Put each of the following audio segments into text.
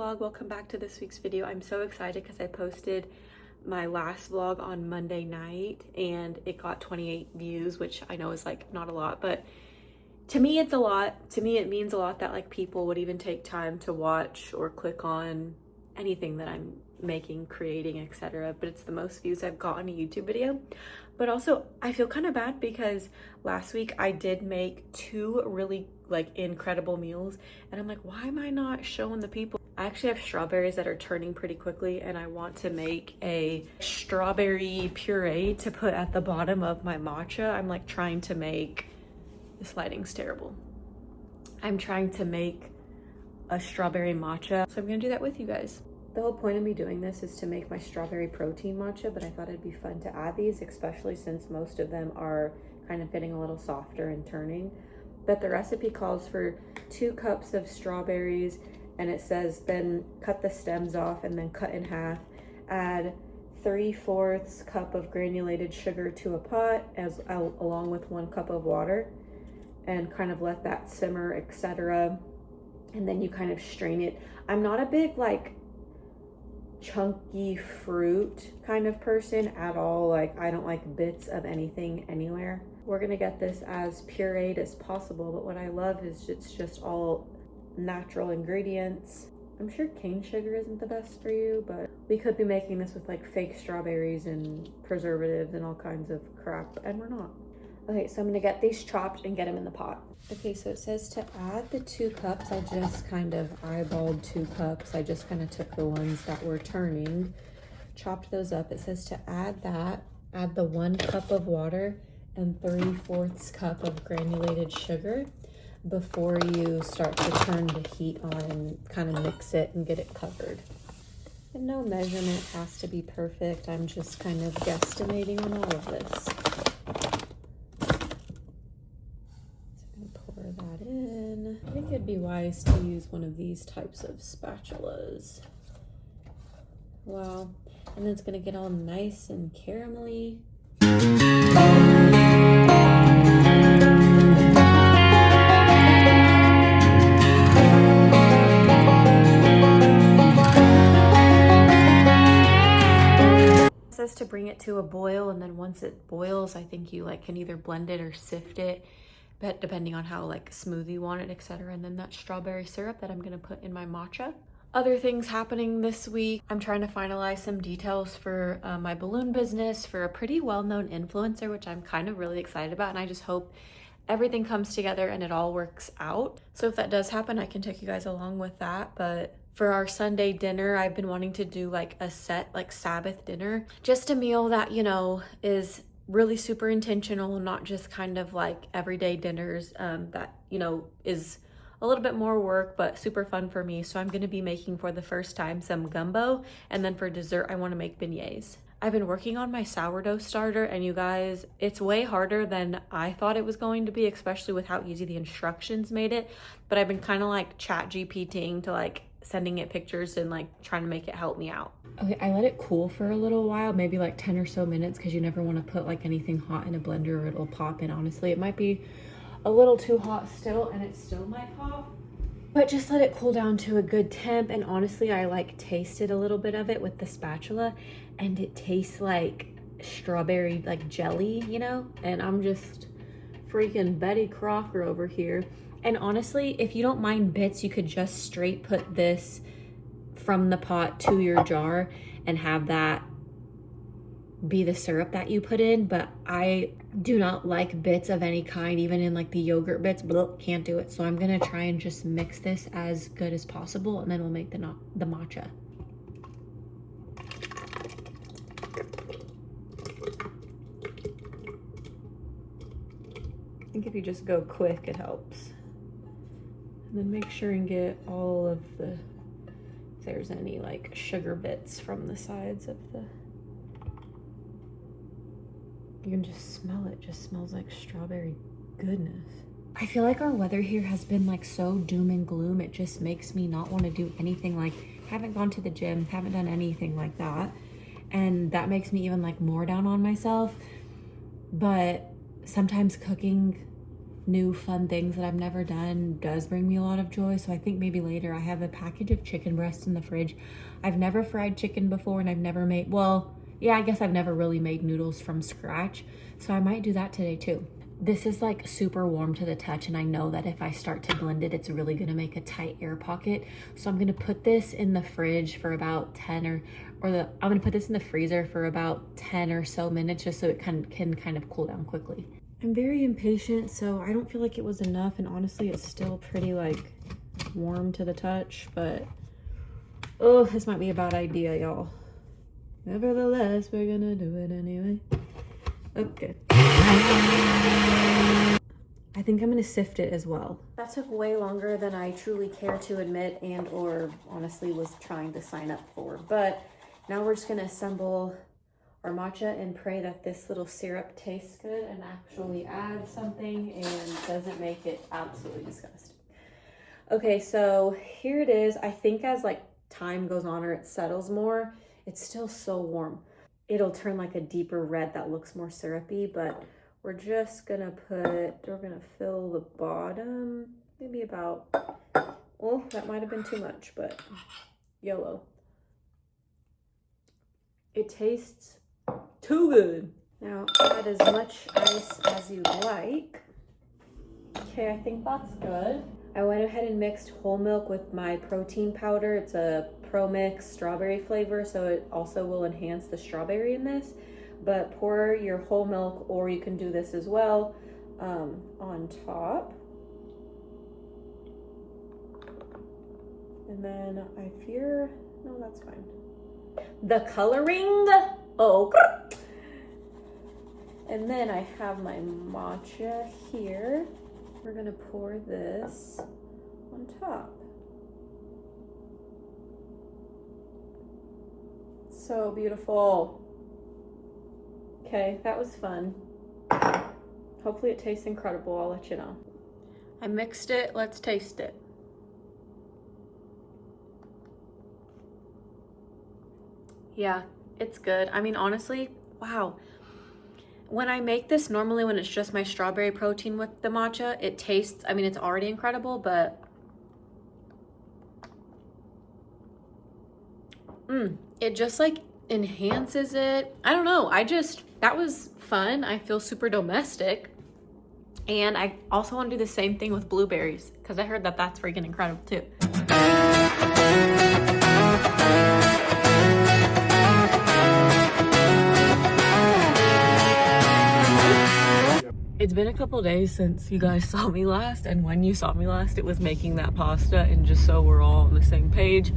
vlog, welcome back to this week's video. I'm so excited because I posted my last vlog on Monday night and it got 28 views, which I know is like not a lot, but to me it's a lot. To me it means a lot that like people would even take time to watch or click on anything that I'm making, creating, etc. But it's the most views I've got on a YouTube video. But also I feel kind of bad because last week I did make 2 really like incredible meals and I'm like, why am I not showing the people? I actually have strawberries that are turning pretty quickly and I want to make a strawberry puree to put at the bottom of my matcha. I'm like trying to make, this lighting's terrible. I'm trying to make a strawberry matcha. So I'm gonna do that with you guys. The whole point of me doing this is to make my strawberry protein matcha, but I thought it'd be fun to add these, especially since most of them are kind of getting a little softer and turning. But the recipe calls for 2 cups of strawberries and it says then cut the stems off and then cut in half. Add 3/4 cup of granulated sugar to a pot along with 1 cup of water and kind of let that simmer, etc. And then you kind of strain it. I'm not a big like chunky fruit kind of person at all. Like I don't like bits of anything anywhere. We're gonna get this as pureed as possible, but what I love is it's just all natural ingredients. I'm sure cane sugar isn't the best for you, but we could be making this with like fake strawberries and preservatives and all kinds of crap, and we're not. Okay, so I'm gonna get these chopped and get them in the pot. Okay, so it says to add the 2 cups. I just kind of eyeballed 2 cups. I just kind of took the ones that were turning, chopped those up. It says to add that, add the 1 cup of water and 3/4 cup of granulated sugar before you start to turn the heat on and kind of mix it and get it covered. And no measurement has to be perfect. I'm just kind of guesstimating on all of this. That in. I think it'd be wise to use one of these types of spatulas. Wow. And then it's gonna get all nice and caramelly. It says to bring it to a boil, and then once it boils, I think you like can either blend it or sift it, but depending on how like smooth you want it, etc. And then that strawberry syrup that I'm gonna put in my matcha. Other things happening this week, I'm trying to finalize some details for my balloon business for a pretty well-known influencer, which I'm kind of really excited about, and I just hope everything comes together and it all works out. So if that does happen, I can take you guys along with that. But for our Sunday dinner, I've been wanting to do like a set like Sabbath dinner, just a meal that, you know, is really super intentional, not just kind of like everyday dinners that, you know, is a little bit more work but super fun for me. So I'm going to be making for the first time some gumbo, and then for dessert I want to make beignets. I've been working on my sourdough starter, and you guys, it's way harder than I thought it was going to be, especially with how easy the instructions made it. But I've been kind of like chat GPTing to like sending it pictures and like trying to make it help me out. Okay, I let it cool for a little while, maybe like 10 or so minutes, because you never want to put like anything hot in a blender or it'll pop. And honestly, it might be a little too hot still, and it still might pop. But just let it cool down to a good temp. And honestly, I like tasted a little bit of it with the spatula, and it tastes like strawberry like jelly, you know? And I'm just freaking Betty Crocker over here. And honestly, if you don't mind bits, you could just straight put this from the pot to your jar and have that be the syrup that you put in. But I do not like bits of any kind, even in like the yogurt bits. But can't do it. So I'm gonna try and just mix this as good as possible, and then we'll make the matcha. I think if you just go quick, it helps. And then make sure and get all of the, if there's any like sugar bits from the sides of the, you can just smell it. It just smells like strawberry goodness. I feel like our weather here has been like so doom and gloom. It just makes me not want to do anything. Like, haven't gone to the gym, haven't done anything like that. And that makes me even like more down on myself. But sometimes cooking new fun things that I've never done does bring me a lot of joy. So I think maybe later. I have a package of chicken breast in the fridge. I've never fried chicken before, and I've never made, well, yeah, I guess I've never really made noodles from scratch. So I might do that today too. This is like super warm to the touch, and I know that if I start to blend it, it's really gonna make a tight air pocket. So I'm gonna put this in the fridge for about 10 I'm gonna put this in the freezer for about 10 or so minutes, just so it can kind of cool down quickly. I'm very impatient, so I don't feel like it was enough, and honestly, it's still pretty like warm to the touch, but oh, this might be a bad idea, y'all. Nevertheless, we're gonna do it anyway. Okay. I think I'm gonna sift it as well. That took way longer than I truly care to admit and or honestly was trying to sign up for. But now we're just gonna assemble our matcha and pray that this little syrup tastes good and actually adds something and doesn't make it absolutely disgusting. Okay, so here it is. I think as like time goes on or it settles more, it's still so warm. It'll turn like a deeper red that looks more syrupy, but we're just gonna fill the bottom, maybe about, oh, that might have been too much, but YOLO. It tastes too good. Now add as much ice as you like. Okay, I think that's good. I went ahead and mixed whole milk with my protein powder. It's a Pro Mix strawberry flavor, so it also will enhance the strawberry in this. But pour your whole milk, or you can do this as well, on top. And then I fear, no, that's fine. The coloring, oh. And then I have my matcha here. We're gonna pour this on top. So beautiful. Okay, that was fun. Hopefully it tastes incredible. I'll let you know. I mixed it. Let's taste it. Yeah, it's good. I mean, honestly, wow. When I make this, normally when it's just my strawberry protein with the matcha, it tastes, I mean, it's already incredible, but it just like enhances it. I don't know. That was fun. I feel super domestic. And I also want to do the same thing with blueberries, because I heard that that's freaking incredible too. It's been a couple days since you guys saw me last, and when you saw me last, it was making that pasta, and just so we're all on the same page,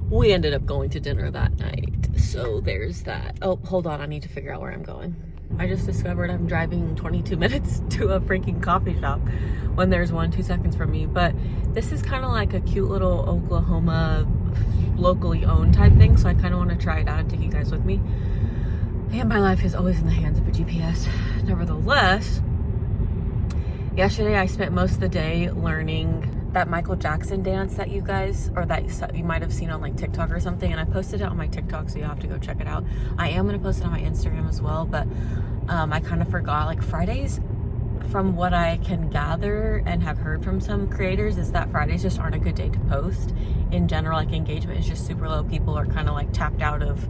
we ended up going to dinner that night. So there's that. Oh, hold on, I need to figure out where I'm going. I just discovered I'm driving 22 minutes to a freaking coffee shop when there's 2 seconds from me. But this is kind of like a cute little Oklahoma locally owned type thing, so I kind of want to try it out and take you guys with me. And my life is always in the hands of a GPS. Nevertheless, yesterday I spent most of the day learning that Michael Jackson dance that you guys, or that you might have seen on like TikTok or something, and I posted it on my TikTok, so you have to go check it out. I am gonna post it on my Instagram as well, but I kind of forgot. Like Fridays, from what I can gather and have heard from some creators, is that Fridays just aren't a good day to post. In general, like engagement is just super low. People are kind of like tapped out of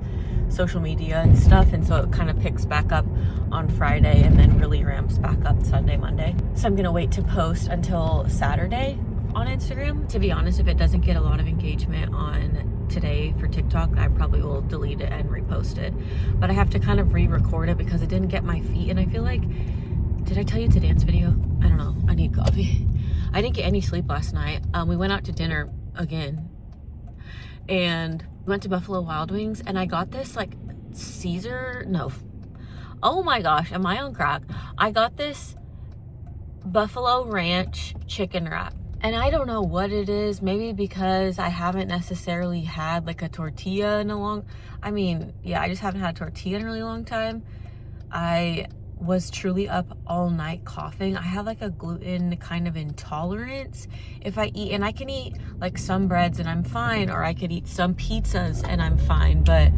social media and stuff, and so it kind of picks back up on Friday and then really ramps back up Sunday, Monday. So I'm gonna wait to post until Saturday on Instagram. To be honest, if it doesn't get a lot of engagement on today for TikTok, I probably will delete it and repost it. But I have to kind of re-record it because it didn't get my feet, and I feel like, did I tell you it's a dance video? I don't know, I need coffee. I didn't get any sleep last night. We went out to dinner again, and went to Buffalo Wild Wings, and I got this like oh my gosh, am I on crack? I got this Buffalo Ranch chicken wrap. And I don't know what it is, maybe because I haven't necessarily had like a tortilla in I just haven't had a tortilla in a really long time. I was truly up all night coughing. I have like a gluten kind of intolerance. If I eat, and I can eat like some breads and I'm fine, or I could eat some pizzas and I'm fine, but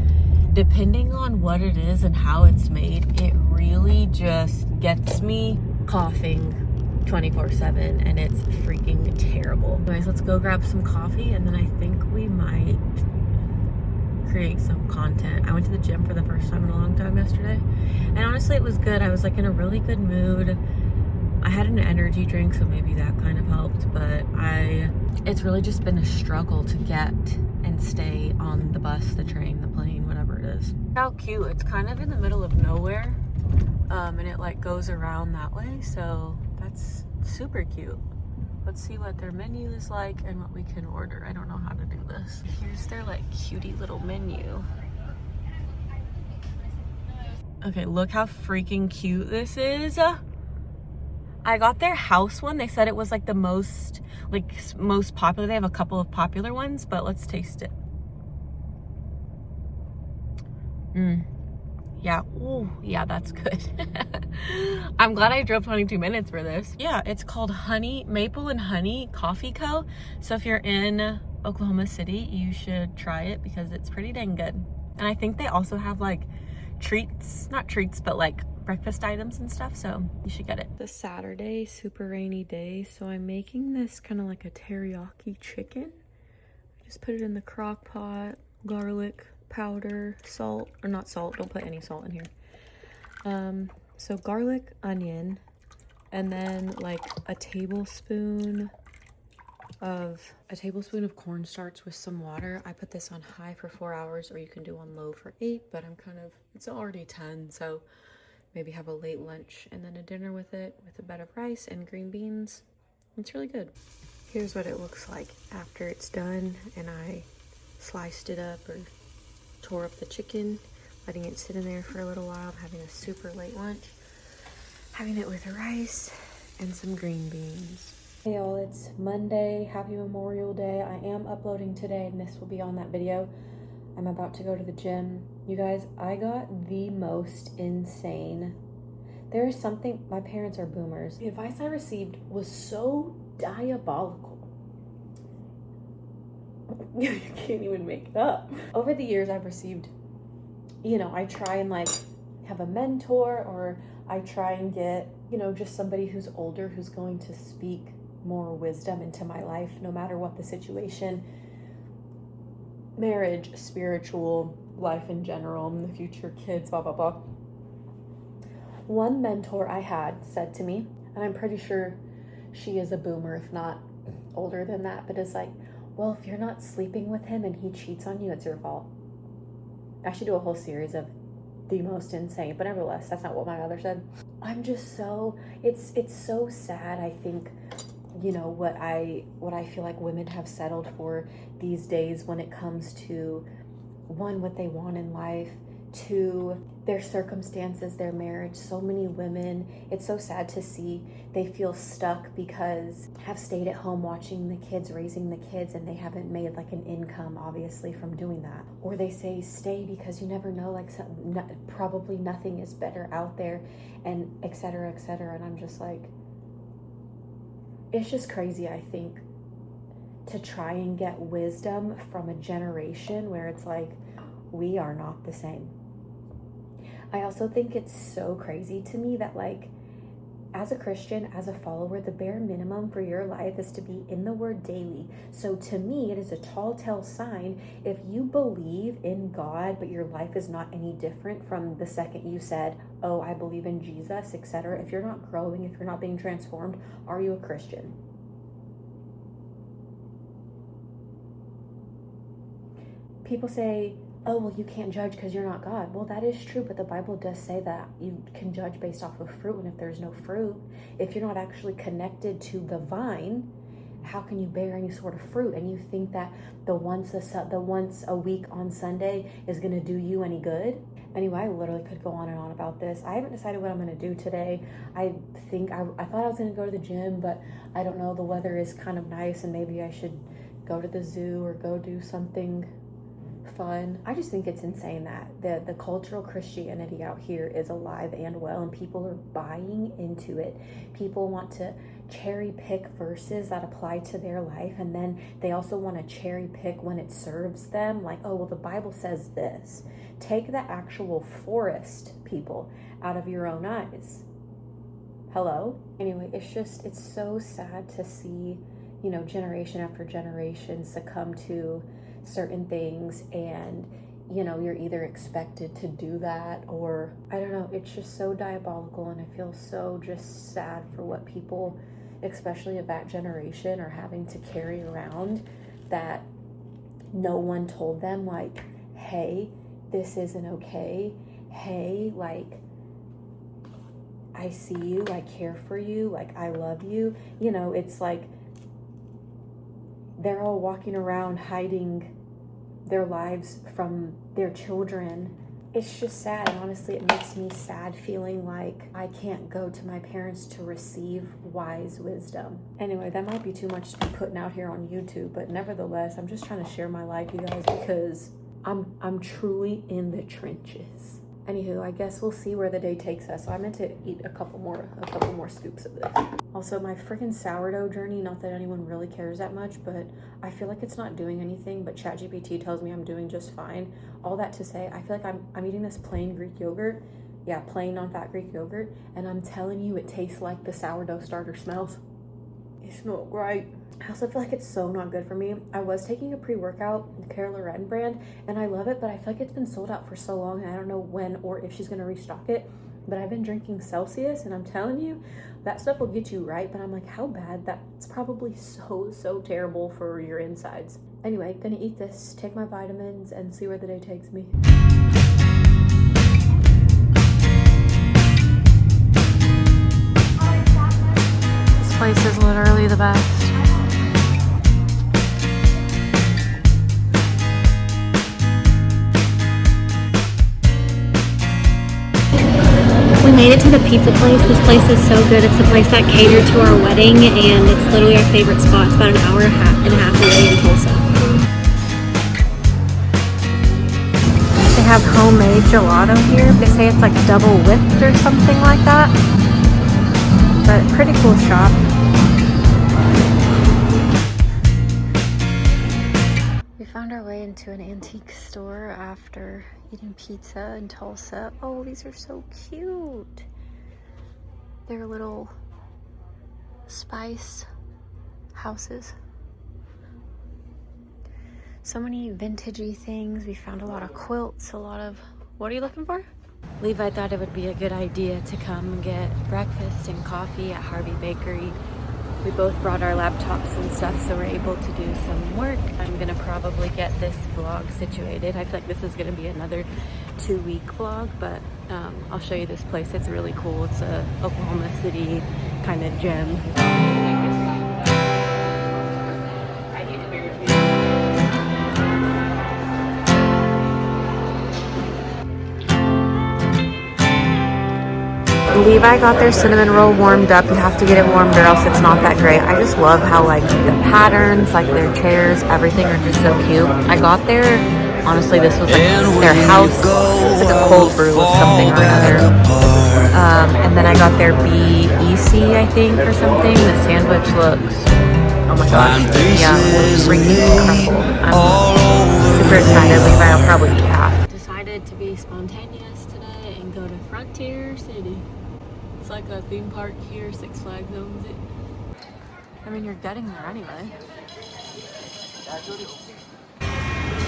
depending on what it is and how it's made, it really just gets me coughing 24/7, and it's freaking terrible. Anyways, let's go grab some coffee, and then I think we might create some content. I went to the gym for the first time in a long time yesterday, and honestly it was good. I was like in a really good mood. I had an energy drink, so maybe that kind of helped, but it's really just been a struggle to get and stay on the bus, the train, the plane, whatever it is. How cute. It's kind of in the middle of nowhere, and it like goes around that way, so that's super cute. Let's see what their menu is like and what we can order. I don't know how to do this. Here's their like cutie little menu. Okay, look how freaking cute this is. I got their house one. They said it was like the most popular. They have a couple of popular ones, but let's taste it. Yeah. Ooh, yeah, that's good. I'm glad I drove 22 minutes for this. Yeah, it's called Maple and Honey Coffee Co. So if you're in Oklahoma City, you should try it because it's pretty dang good. And I think they also have like not treats, but like breakfast items and stuff, so you should get it. It's a Saturday, super rainy day, so I'm making this kind of like a teriyaki chicken. Just put it in the crock pot, garlic powder, salt, or not salt, don't put any salt in here. So garlic, onion, and then like a tablespoon of cornstarch with some water. I put this on high for 4 hours, or you can do on low for 8, but it's already 10, so maybe have a late lunch and then a dinner with it, with a bed of rice and green beans. It's really good. Here's what it looks like after it's done, and I sliced it up or tore up the chicken, letting it sit in there for a little while. I'm having a super late lunch, having it with rice and some green beans. Hey y'all, it's Monday. Happy Memorial Day. I am uploading today, and this will be on that video. I'm about to go to the gym. You guys, I got the most insane. There is something, my parents are boomers. The advice I received was so diabolical. You can't even make it up. Over the years I've received, I try and like have a mentor, or I try and get, just somebody who's older who's going to speak more wisdom into my life, no matter what the situation, marriage, spiritual, life in general, in the future, kids, blah, blah, blah. One mentor I had said to me, and I'm pretty sure she is a boomer, if not older than that, but it's like, well, if you're not sleeping with him and he cheats on you, it's your fault. I should do a whole series of the most insane, but nevertheless, that's not what my mother said. I'm just it's so sad. I think, what I feel like women have settled for these days when it comes to, one, what they want in life, two, their circumstances, their marriage. So many women, it's so sad to see, they feel stuck because have stayed at home watching the kids, raising the kids, and they haven't made like an income obviously from doing that. Or they say stay because you never know, like probably nothing is better out there, and etc., etc. And I'm just like, it's just crazy, I think, to try and get wisdom from a generation where it's like, we are not the same. I also think it's so crazy to me that, like, as a Christian, as a follower, the bare minimum for your life is to be in the Word daily. So to me, it is a tall tale sign if you believe in God, but your life is not any different from the second you said, oh, I believe in Jesus, etc. If you're not growing, if you're not being transformed, are you a Christian? People say, oh, well, you can't judge because you're not God. Well, that is true, but the Bible does say that you can judge based off of fruit, and if there's no fruit, if you're not actually connected to the vine, how can you bear any sort of fruit? And you think that the once a week on Sunday is going to do you any good? Anyway, I literally could go on and on about this. I haven't decided what I'm going to do today. I think I thought I was going to go to the gym, but I don't know. The weather is kind of nice, and maybe I should go to the zoo or go do something fun. I just think it's insane that the cultural Christianity out here is alive and well, and people are buying into it. People want to cherry pick verses that apply to their life, and then they also want to cherry pick when it serves them, like, oh, well, the Bible says this. Take the actual forest, people, out of your own eyes. Hello? Anyway, it's so sad to see, you know, generation after generation succumb to certain things, and you know, you're either expected to do that, or I don't know, it's just so diabolical. And I feel so just sad for what people, especially of that generation, are having to carry around, that no one told them, like, hey, this isn't okay. Hey, like, I see you, I care for you, like, I love you. You know, it's like they're all walking around hiding their lives from their children. It's just sad. And honestly, it makes me sad feeling like I can't go to my parents to receive wise wisdom. Anyway, that might be too much to be putting out here on YouTube, but nevertheless, I'm just trying to share my life, you guys, because I'm truly in the trenches. Anywho, I guess we'll see where the day takes us. So I meant to eat a couple more scoops of this. Also, my freaking sourdough journey, not that anyone really cares that much, but I feel like it's not doing anything, but ChatGPT tells me I'm doing just fine. All that to say, I feel like I'm eating this plain Greek yogurt. Yeah, plain non-fat Greek yogurt. And I'm telling you, it tastes like the sourdough starter smells. It's not great. I also feel like it's so not good for me. I was taking a pre-workout, the Cara Loren brand, and I love it, but I feel like it's been sold out for so long, and I don't know when or if she's gonna restock it. But I've been drinking Celsius, and I'm telling you, that stuff will get you right. But I'm like, how bad? That's probably so terrible for your insides. Anyway, gonna eat this, take my vitamins, and see where the day takes me. This place is literally the best. We made it to the pizza place. This place is so good. It's the place that catered to our wedding, and it's literally our favorite spot. It's about an hour and a half away in Tulsa. They have homemade gelato here. They say it's like double whipped or something like that. But pretty cool shop. We found our way into an antique store after eating pizza in Tulsa. Oh, these are so cute. They're little spice houses. So many vintagey things. We found a lot of quilts, a lot of... What are you looking for? Levi thought it would be a good idea to come and get breakfast and coffee at Harvey Bakery. We both brought our laptops and stuff, so we're able to do some work. I'm gonna probably get this vlog situated. I feel like this is gonna be another 2-week vlog, but I'll show you this place. It's really cool. It's a Oklahoma City kind of gem. Levi got their cinnamon roll warmed up. You have to get it warmed or else it's not that great. I just love how like the patterns, like their chairs, everything are just so cute. I got there, honestly, this was like their house. It's like a cold brew with something or another. And then I got their BEC, I think, or something. The sandwich looks, oh my gosh, yeah, freaking incredible. I'm super excited. Levi will probably eat half. Decided to be spontaneous today and go to Frontier City. It's like a theme park here, Six Flags owns it. I mean, you're getting there anyway.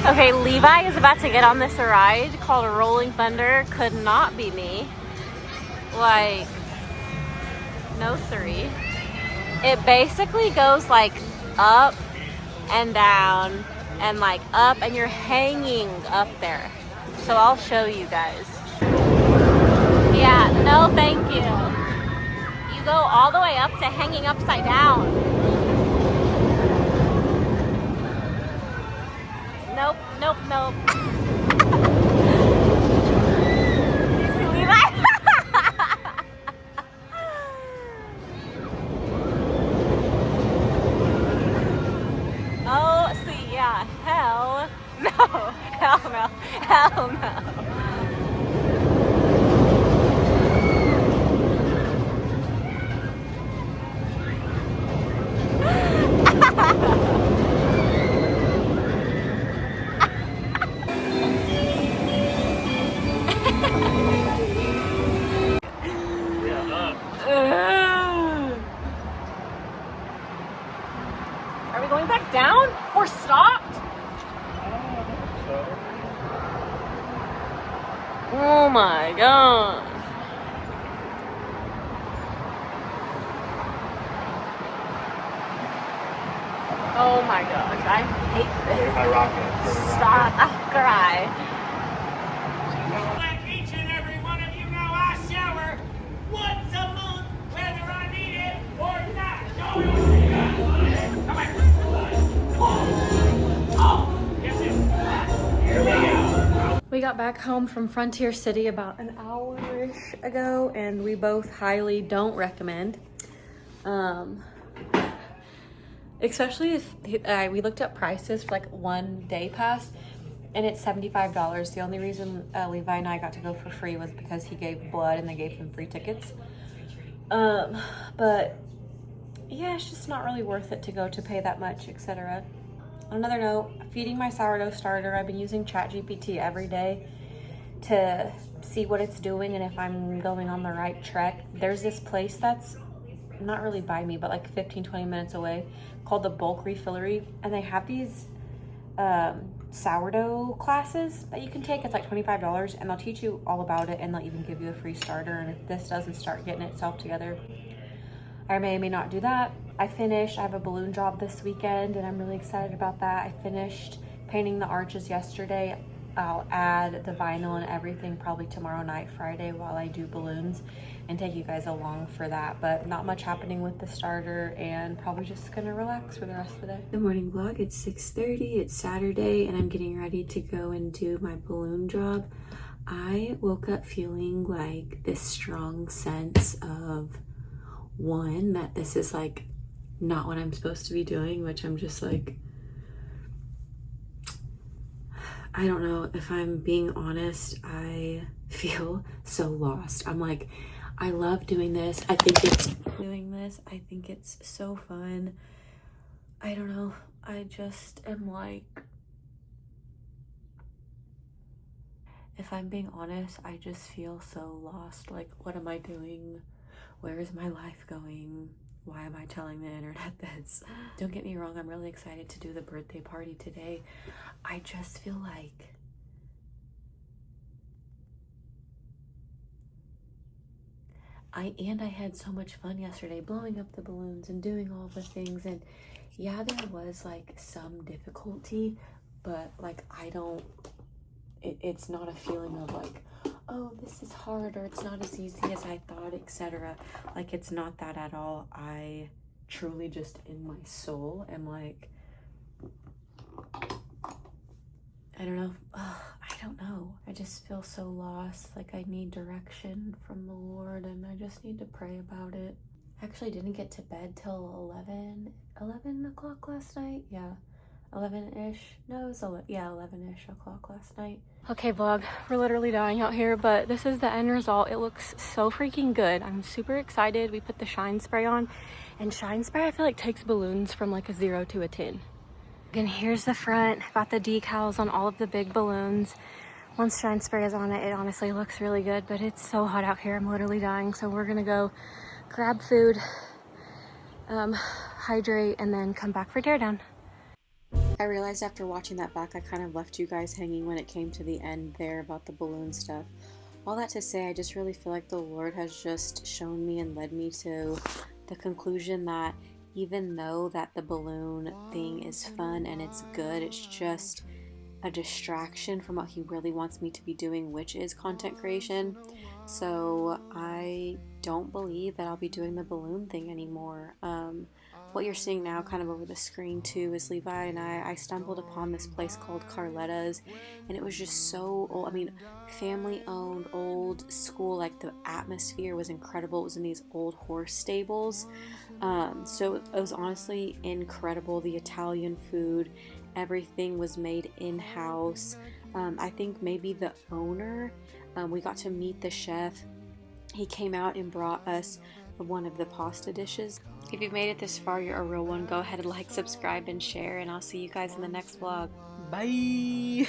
Okay, Levi is about to get on this ride called a Rolling Thunder. Could not be me. Like, no siree. It basically goes like up and down and like up, and you're hanging up there. So I'll show you guys. Yeah, no thank you. You go all the way up to hanging upside down. Nope, nope, nope. You see Levi? Oh, see, yeah, hell no, hell no, hell no. Oh my god. Oh my gosh, I hate this. My rocket. Stop, I'll cry. Like each and every one of you know, I shower once a month, whether I need it or not. Show me what you got. Come on. Oh, get this. Here we go. We got back home from Frontier City about an hour-ish ago, and we both highly don't recommend. Especially if we looked up prices for like 1 day pass, and it's $75. The only reason Levi and I got to go for free was because he gave blood and they gave him free tickets. But yeah, it's just not really worth it to go to pay that much, etc. On another note, feeding my sourdough starter, I've been using ChatGPT every day to see what it's doing and if I'm going on the right track. There's this place that's not really by me, but like 15-20 minutes away, called the Bulk Refillery, and they have these sourdough classes that you can take. It's like $25, and they'll teach you all about it, and they'll even give you a free starter. And if this doesn't start getting itself together, I may or may not do that. I have a balloon job this weekend, and I'm really excited about that. I finished painting the arches yesterday. I'll add the vinyl and everything probably tomorrow night, Friday, while I do balloons, and take you guys along for that. But not much happening with the starter, and probably just gonna relax for the rest of the day. The morning vlog, it's 6:30, it's Saturday, and I'm getting ready to go and do my balloon job. I woke up feeling like this strong sense of, one, that this is like not what I'm supposed to be doing, which I'm just like, I don't know, if I'm being honest, I feel so lost. I'm like, I love doing this. I think it's so fun. I don't know. I just am like, if I'm being honest, I just feel so lost. Like, what am I doing? Where is my life going? Why am I telling the internet this? Don't get me wrong, I'm really excited to do the birthday party today. I just feel like I had so much fun yesterday blowing up the balloons and doing all the things, and yeah, there was like some difficulty, but like it's not a feeling of like, oh, this is hard, or it's not as easy as I thought, etc. Like, it's not that at all. I truly just in my soul am like, I don't know. I don't know. I just feel so lost. Like, I need direction from the Lord, and I just need to pray about it. I actually didn't get to bed till 11 o'clock last night. Yeah, 11-ish. No, it was 11-ish o'clock last night. Okay, vlog, we're literally dying out here, but this is the end result. It looks so freaking good. I'm super excited. We put the shine spray on, and shine spray I feel like takes balloons from like a 0 to a 10. And here's the front. Got the decals on all of the big balloons. Once shine spray is on it, it honestly looks really good, but it's so hot out here. I'm literally dying. So we're gonna go grab food, hydrate, and then come back for teardown. I realized after watching that back, I kind of left you guys hanging when it came to the end there about the balloon stuff. All that to say, I just really feel like the Lord has just shown me and led me to the conclusion that even though that the balloon thing is fun and it's good, it's just a distraction from what he really wants me to be doing, which is content creation. So I don't believe that I'll be doing the balloon thing anymore. What you're seeing now kind of over the screen too is Levi and I stumbled upon this place called Carletta's, and it was just so old. I mean, family owned, old school, like the atmosphere was incredible. It was in these old horse stables. So it was honestly incredible. The Italian food, everything was made in-house. I think maybe the owner, we got to meet the chef. He came out and brought us one of the pasta dishes. If you've made it this far, you're a real one. Go ahead and like, subscribe, and share, and I'll see you guys in the next vlog. Bye.